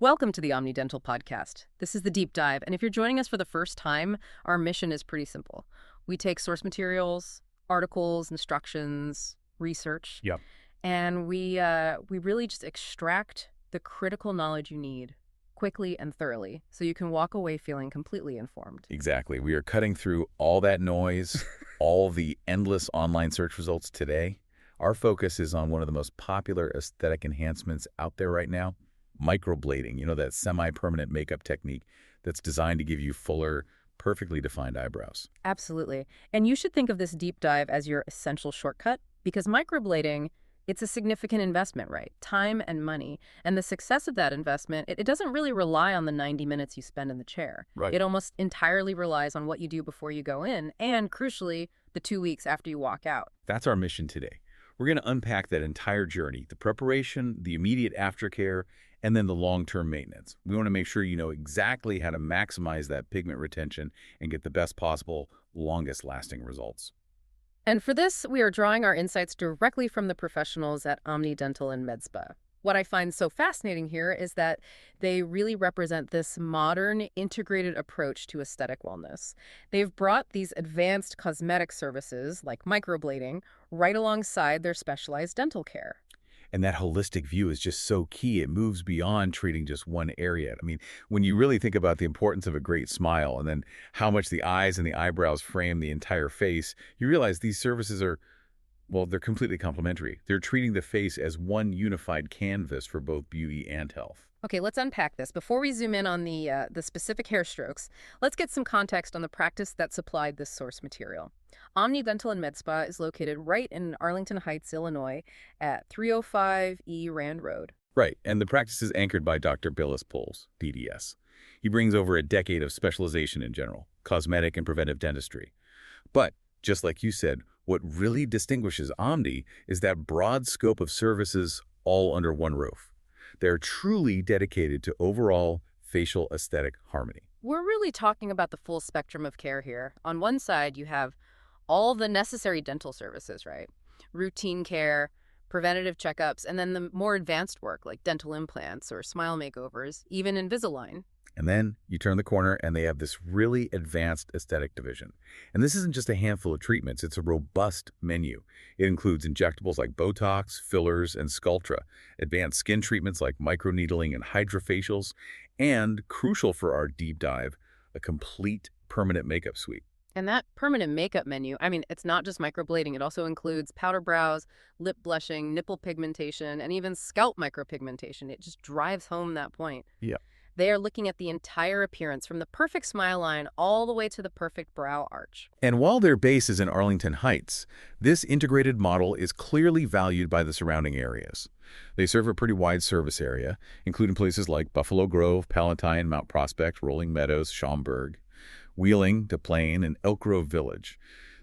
Welcome to the Omni Dental Podcast. This is the deep dive, and if you're joining us for the first time, our mission is pretty simple. We take source materials, articles, instructions, research, Yep. and we really just extract the critical knowledge you need quickly and thoroughly, so you can walk away feeling completely informed. Exactly. We are cutting through all that noise, all the endless online search results today. Our focus is on one of the most popular aesthetic enhancements out there right now, microblading. You know, that semi-permanent makeup technique that's designed to give you fuller, perfectly defined eyebrows. Absolutely. And you should think of this deep dive as your essential shortcut, because microblading, it's a significant investment, right? Time and money. And the success of that investment, it doesn't really rely on the 90 minutes you spend in the chair. Right. It almost entirely relies on what you do before you go in and, crucially, the 2 weeks after you walk out. That's our mission today. We're going to unpack that entire journey, the preparation, the immediate aftercare, and then the long-term maintenance. We want to make sure you know exactly how to maximize that pigment retention and get the best possible, longest-lasting results. And for this, we are drawing our insights directly from the professionals at Omni Dental and Medspa. What I find so fascinating here is that they really represent this modern, integrated approach to aesthetic wellness. They've brought these advanced cosmetic services, like microblading, right alongside their specialized dental care. And that holistic view is just so key. It moves beyond treating just one area. I mean, when you really think about the importance of a great smile and then how much the eyes and the eyebrows frame the entire face, you realize these services are, well, they're completely complementary. They're treating the face as one unified canvas for both beauty and health. Okay, let's unpack this. Before we zoom in on the specific hair strokes, let's get some context on the practice that supplied this source material. Omni Dental and Medspa is located right in Arlington Heights, Illinois, at 305 E Rand Road. Right, and the practice is anchored by Dr. Billis Pulls, DDS. He brings over a decade of specialization in general, cosmetic and preventive dentistry. But, just like you said, what really distinguishes Omni is that broad scope of services all under one roof. They're truly dedicated to overall facial aesthetic harmony. We're really talking about the full spectrum of care here. On one side, you have all the necessary dental services, right? Routine care, preventative checkups, and then the more advanced work like dental implants or smile makeovers, even Invisalign. And then you turn the corner and they have this really advanced aesthetic division. And this isn't just a handful of treatments, it's a robust menu. It includes injectables like Botox, fillers, and Sculptra, advanced skin treatments like microneedling and hydrofacials, and, crucial for our deep dive, a complete permanent makeup suite. And that permanent makeup menu, I mean, it's not just microblading. It also includes powder brows, lip blushing, nipple pigmentation, and even scalp micropigmentation. It just drives home that point. Yeah. They are looking at the entire appearance from the perfect smile line all the way to the perfect brow arch. And while their base is in Arlington Heights, this integrated model is clearly valued by the surrounding areas. They serve a pretty wide service area, including places like Buffalo Grove, Palatine, Mount Prospect, Rolling Meadows, Schaumburg, Wheeling, Des Plaines, and Elk Grove Village.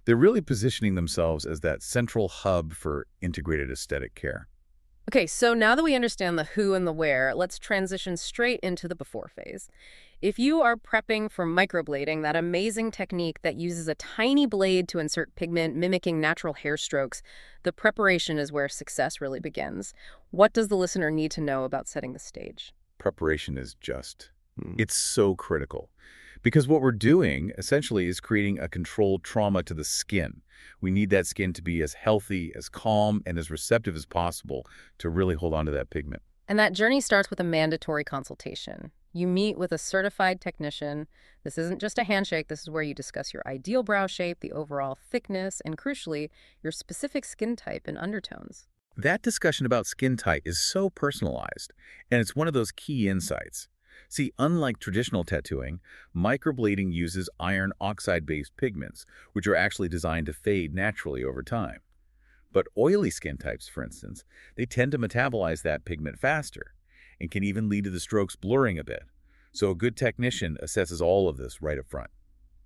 They're really positioning themselves as that central hub for integrated aesthetic care. Okay, so now that we understand the who and the where, let's transition straight into the before phase. If you are prepping for microblading, that amazing technique that uses a tiny blade to insert pigment mimicking natural hair strokes, the preparation is where success really begins. What does the listener need to know about setting the stage? Preparation is just, it's so critical. Because what we're doing, essentially, is creating a controlled trauma to the skin. We need that skin to be as healthy, as calm, and as receptive as possible to really hold on to that pigment. And that journey starts with a mandatory consultation. You meet with a certified technician. This isn't just a handshake. This is where you discuss your ideal brow shape, the overall thickness, and crucially, your specific skin type and undertones. That discussion about skin type is so personalized, and it's one of those key insights. See, unlike traditional tattooing, microblading uses iron oxide-based pigments, which are actually designed to fade naturally over time. But oily skin types, for instance, they tend to metabolize that pigment faster and can even lead to the strokes blurring a bit. So a good technician assesses all of this right up front.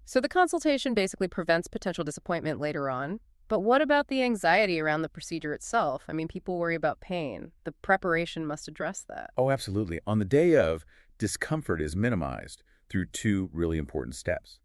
So the consultation basically prevents potential disappointment later on. But what about the anxiety around the procedure itself? I mean, people worry about pain. The preparation must address that. Oh, absolutely. On the day of, discomfort is minimized through two really important steps.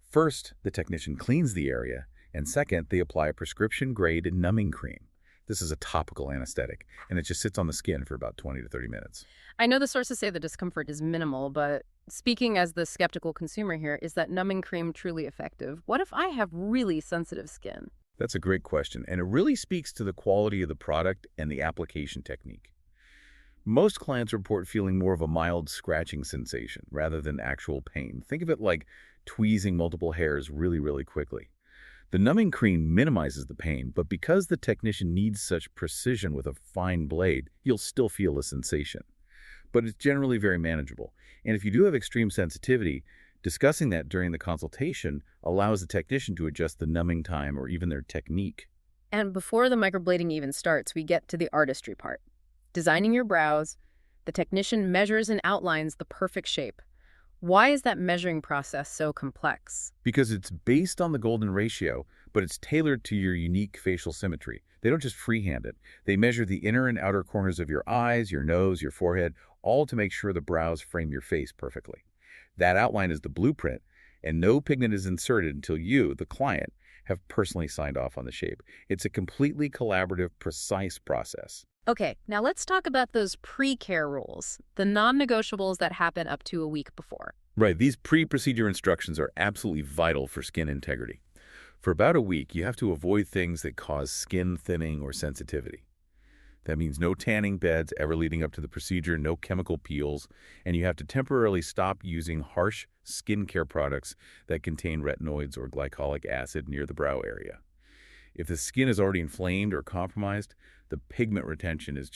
First, the technician cleans the area, and second, they apply a prescription-grade numbing cream. This is a topical anesthetic, and it just sits on the skin for about 20 to 30 minutes. I know the sources say the discomfort is minimal, but speaking as the skeptical consumer here, is that numbing cream truly effective? What if I have really sensitive skin? That's a great question, and it really speaks to the quality of the product and the application technique. Most clients report feeling more of a mild scratching sensation rather than actual pain. Think of it like tweezing multiple hairs really, really quickly. The numbing cream minimizes the pain, but because the technician needs such precision with a fine blade, you'll still feel a sensation. But it's generally very manageable. And if you do have extreme sensitivity, discussing that during the consultation allows the technician to adjust the numbing time or even their technique. And before the microblading even starts, we get to the artistry part. Designing your brows, the technician measures and outlines the perfect shape. Why is that measuring process so complex? Because it's based on the golden ratio, but it's tailored to your unique facial symmetry. They don't just freehand it. They measure the inner and outer corners of your eyes, your nose, your forehead, all to make sure the brows frame your face perfectly. That outline is the blueprint, and no pigment is inserted until you, the client, have personally signed off on the shape. It's a completely collaborative, precise process. Okay, now let's talk about those pre-care rules, the non-negotiables that happen up to a week before. Right, these pre-procedure instructions are absolutely vital for skin integrity. For about a week, you have to avoid things that cause skin thinning or sensitivity. That means no tanning beds ever leading up to the procedure, no chemical peels, and you have to temporarily stop using harsh skincare products that contain retinoids or glycolic acid near the brow area. If the skin is already inflamed or compromised, the pigment retention is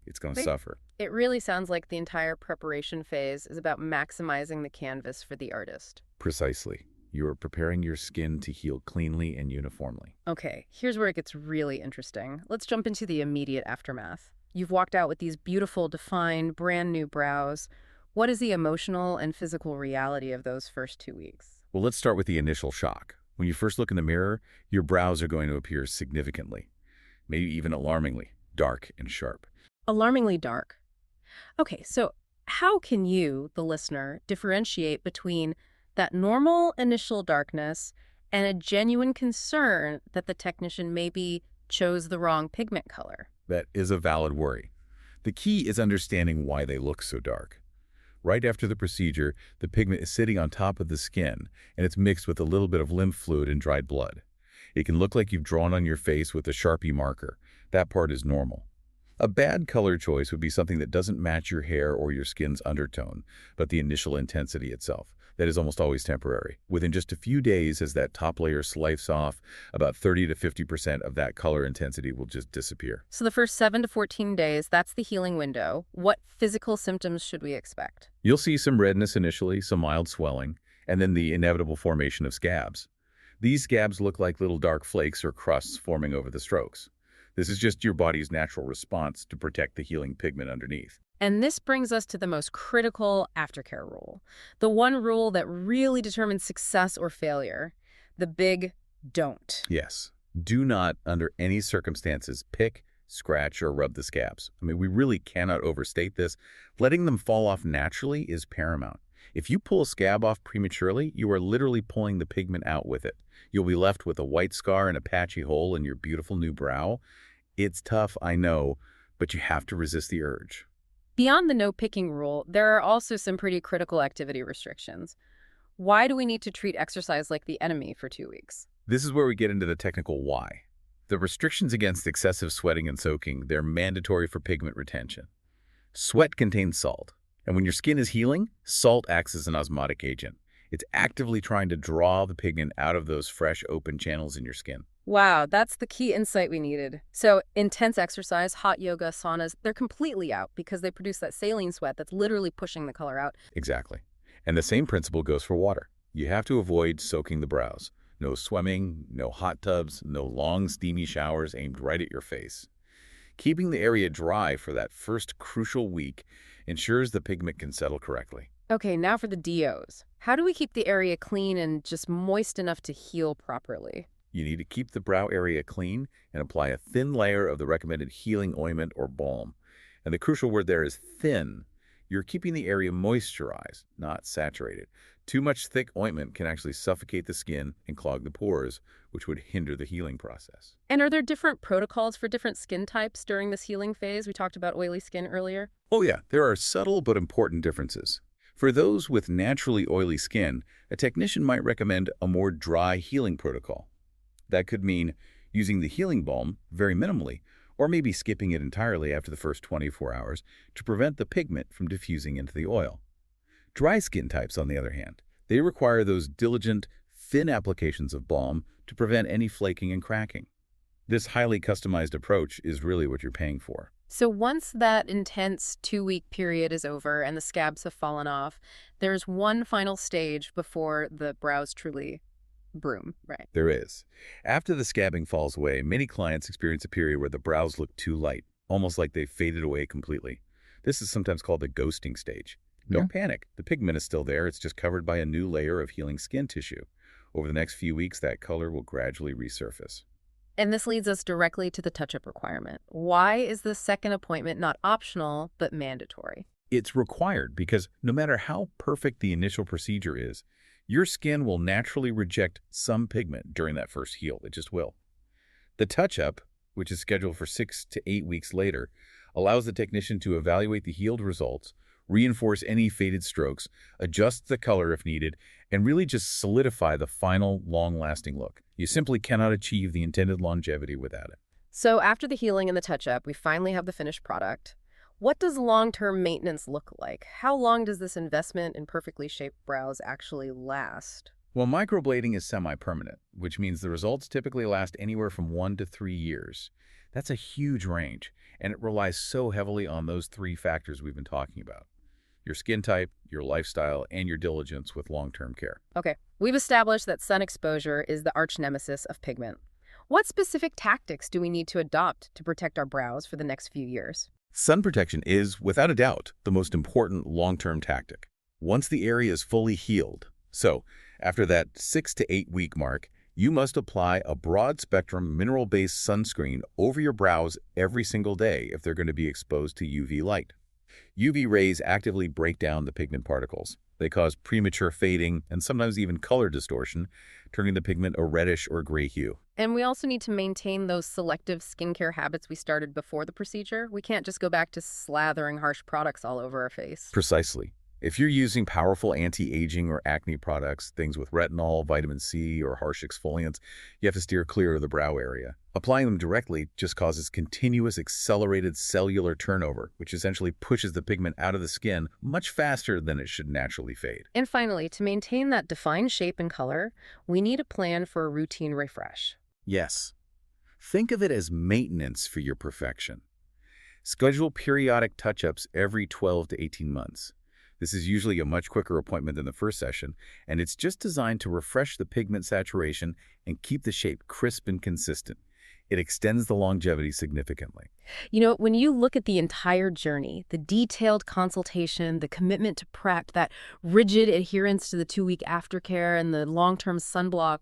it's going to suffer. It really sounds like the entire preparation phase is about maximizing the canvas for the artist. Precisely. You are preparing your skin to heal cleanly and uniformly. Okay, here's where it gets really interesting. Let's jump into the immediate aftermath. You've walked out with these beautiful, defined, brand new brows. What is the emotional and physical reality of those first 2 weeks? Well, let's start with the initial shock. When you first look in the mirror, your brows are going to appear significantly, maybe even alarmingly, dark and sharp. Alarmingly dark. Okay, so how can you, the listener, differentiate between that normal initial darkness and a genuine concern that the technician maybe chose the wrong pigment color? That is a valid worry. The key is understanding why they look so dark. Right after the procedure, the pigment is sitting on top of the skin, and it's mixed with a little bit of lymph fluid and dried blood. It can look like you've drawn on your face with a Sharpie marker. That part is normal. A bad color choice would be something that doesn't match your hair or your skin's undertone, but the initial intensity itself. That is almost always temporary. Within just a few days, as that top layer slices off, about 30 to 50% of that color intensity will just disappear. So the first 7 to 14 days, that's the healing window. What physical symptoms should we expect? You'll see some redness initially, some mild swelling, and then the inevitable formation of scabs. These scabs look like little dark flakes or crusts forming over the strokes. This is just your body's natural response to protect the healing pigment underneath. And this brings us to the most critical aftercare rule, the one rule that really determines success or failure, the big don't. Yes. Do not, under any circumstances, pick, scratch, or rub the scabs. I mean, we really cannot overstate this. Letting them fall off naturally is paramount. If you pull a scab off prematurely, you are literally pulling the pigment out with it. You'll be left with a white scar and a patchy hole in your beautiful new brow. It's tough, I know, but you have to resist the urge. Beyond the no-picking rule, there are also some pretty critical activity restrictions. Why do we need to treat exercise like the enemy for 2 weeks? This is where we get into the technical why. The restrictions against excessive sweating and soaking, they're mandatory for pigment retention. Sweat contains salt, and when your skin is healing, salt acts as an osmotic agent. It's actively trying to draw the pigment out of those fresh, open channels in your skin. Wow, that's the key insight we needed. So intense exercise, hot yoga, saunas, they're completely out because they produce that saline sweat that's literally pushing the color out. Exactly. And the same principle goes for water. You have to avoid soaking the brows. No swimming, no hot tubs, no long steamy showers aimed right at your face. Keeping the area dry for that first crucial week ensures the pigment can settle correctly. Okay, now for the DOs. How do we keep the area clean and just moist enough to heal properly? You need to keep the brow area clean and apply a thin layer of the recommended healing ointment or balm. And the crucial word there is thin. You're keeping the area moisturized, not saturated. Too much thick ointment can actually suffocate the skin and clog the pores, which would hinder the healing process. And are there different protocols for different skin types during this healing phase? We talked about oily skin earlier. Oh yeah, there are subtle but important differences. For those with naturally oily skin, a technician might recommend a more dry healing protocol. That could mean using the healing balm very minimally, or maybe skipping it entirely after the first 24 hours to prevent the pigment from diffusing into the oil. Dry skin types, on the other hand, they require those diligent, thin applications of balm to prevent any flaking and cracking. This highly customized approach is really what you're paying for. So once that intense 2-week period is over and the scabs have fallen off, there's one final stage before the brows truly bloom, right? There is. After the scabbing falls away, many clients experience a period where the brows look too light, almost like they've faded away completely. This is sometimes called the ghosting stage. Don't panic. The pigment is still there. It's just covered by a new layer of healing skin tissue. Over the next few weeks, that color will gradually resurface. And this leads us directly to the touch-up requirement. Why is the second appointment not optional, but mandatory? It's required because no matter how perfect the initial procedure is, your skin will naturally reject some pigment during that first heal. It just will. The touch-up, which is scheduled for 6 to 8 weeks later, allows the technician to evaluate the healed results, reinforce any faded strokes, adjust the color if needed, and really just solidify the final, long-lasting look. You simply cannot achieve the intended longevity without it. So after the healing and the touch-up, we finally have the finished product. What does long-term maintenance look like? How long does this investment in perfectly shaped brows actually last? Well, microblading is semi-permanent, which means the results typically last anywhere from 1 to 3 years. That's a huge range, and it relies so heavily on those 3 factors we've been talking about: your skin type, your lifestyle, and your diligence with long-term care. Okay, we've established that sun exposure is the arch nemesis of pigment. What specific tactics do we need to adopt to protect our brows for the next few years? Sun protection is, without a doubt, the most important long-term tactic. Once the area is fully healed, so after that 6 to 8 week mark, you must apply a broad-spectrum mineral-based sunscreen over your brows every single day if they're going to be exposed to UV light. UV rays actively break down the pigment particles. They cause premature fading and sometimes even color distortion, turning the pigment a reddish or gray hue. And we also need to maintain those selective skincare habits we started before the procedure. We can't just go back to slathering harsh products all over our face. Precisely. If you're using powerful anti-aging or acne products, things with retinol, vitamin C, or harsh exfoliants, you have to steer clear of the brow area. Applying them directly just causes continuous accelerated cellular turnover, which essentially pushes the pigment out of the skin much faster than it should naturally fade. And finally, to maintain that defined shape and color, we need a plan for a routine refresh. Yes. Think of it as maintenance for your perfection. Schedule periodic touch-ups every 12 to 18 months. This is usually a much quicker appointment than the first session, and it's just designed to refresh the pigment saturation and keep the shape crisp and consistent. It extends the longevity significantly. You know, when you look at the entire journey, the detailed consultation, the commitment to prep, that rigid adherence to the 2-week aftercare, and the long-term sunblock,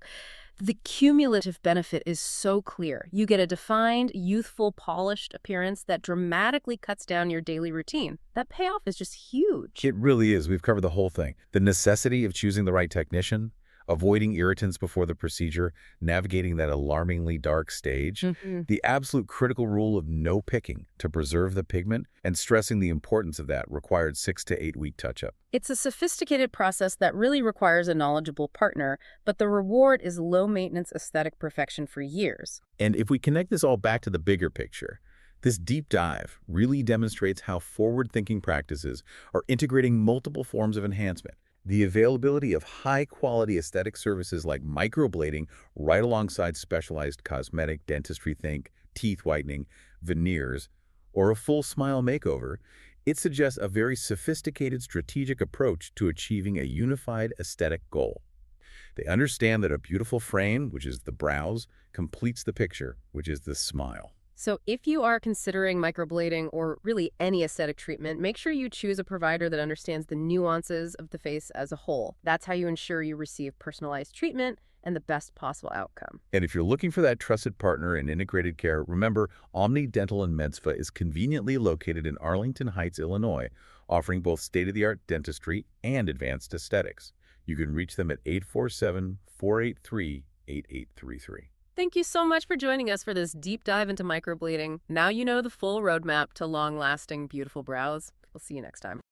the cumulative benefit is so clear. You get a defined, youthful, polished appearance that dramatically cuts down your daily routine. That payoff is just huge. It really is. We've covered the whole thing. The necessity of choosing the right technician, avoiding irritants before the procedure, navigating that alarmingly dark stage, the absolute critical rule of no picking to preserve the pigment, and stressing the importance of that required 6 to 8 week touch-up. It's a sophisticated process that really requires a knowledgeable partner, but the reward is low-maintenance aesthetic perfection for years. And if we connect this all back to the bigger picture, this deep dive really demonstrates how forward-thinking practices are integrating multiple forms of enhancement. The availability of high-quality aesthetic services like microblading right alongside specialized cosmetic dentistry, think teeth whitening, veneers, or a full smile makeover, it suggests a very sophisticated strategic approach to achieving a unified aesthetic goal. They understand that a beautiful frame, which is the brows, completes the picture, which is the smile. So if you are considering microblading or really any aesthetic treatment, make sure you choose a provider that understands the nuances of the face as a whole. That's how you ensure you receive personalized treatment and the best possible outcome. And if you're looking for that trusted partner in integrated care, remember Omni Dental and Medspa is conveniently located in Arlington Heights, Illinois, offering both state-of-the-art dentistry and advanced aesthetics. You can reach them at 847-483-8833. Thank you so much for joining us for this deep dive into microblading. Now you know the full roadmap to long-lasting, beautiful brows. We'll see you next time.